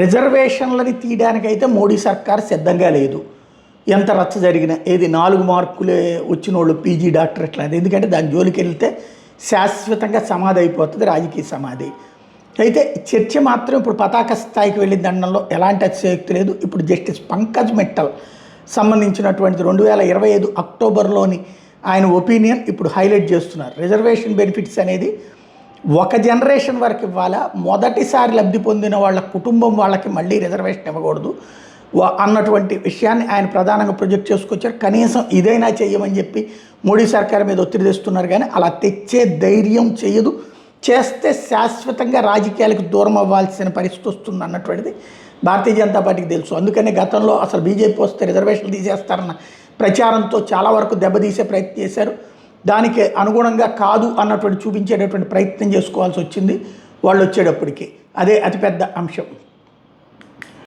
రిజర్వేషన్లని తీయడానికైతే మోడీ సర్కార్ సిద్ధంగా లేదు. ఎంత రచ్చ జరిగినా ఏది 4 మార్కులే వచ్చిన వాళ్ళు పీజీ డాక్టరేట్లు అది, ఎందుకంటే దాని జోలికి వెళ్తే శాశ్వతంగా సమాధి అయిపోతుంది, రాజకీయ సమాధి. అయితే చర్చ మాత్రం ఇప్పుడు పతాక స్థాయికి వెళ్ళిన దండంలో ఎలాంటి అతిశయోక్తి లేదు. ఇప్పుడు జస్టిస్ పంకజ్ మిట్టల్ సంబంధించినటువంటి 2025 అక్టోబర్లోని ఆయన ఒపీనియన్ ఇప్పుడు హైలైట్ చేస్తున్నారు. రిజర్వేషన్ బెనిఫిట్స్ అనేది ఒక జనరేషన్ వరకు ఇవ్వాలా, మొదటిసారి లబ్ధి పొందిన వాళ్ళ కుటుంబం వాళ్ళకి మళ్ళీ రిజర్వేషన్ ఇవ్వకూడదు అన్నటువంటి విషయాన్ని ఆయన ప్రధానంగా ప్రొజెక్ట్ చేసుకొచ్చారు. కనీసం ఇదైనా చెయ్యమని చెప్పి మోడీ సర్కార్ మీద ఒత్తిడి తెస్తున్నారు, కానీ అలా తెచ్చే ధైర్యం చేయదు. చేస్తే శాశ్వతంగా రాజకీయాలకు దూరం అవ్వాల్సిన పరిస్థితి వస్తుంది అన్నటువంటిది భారతీయ జనతా పార్టీకి తెలుసు. అందుకనే గతంలో అసలు బీజేపీ వస్తే రిజర్వేషన్లు తీసేస్తారన్న ప్రచారంతో చాలా వరకు దెబ్బతీసే ప్రయత్నం చేశారు. దానికి అనుగుణంగా కాదు అన్నటువంటి చూపించేటటువంటి ప్రయత్నం చేసుకోవాల్సి వచ్చింది వాళ్ళు వచ్చేటప్పటికి. అదే అతిపెద్ద అంశం.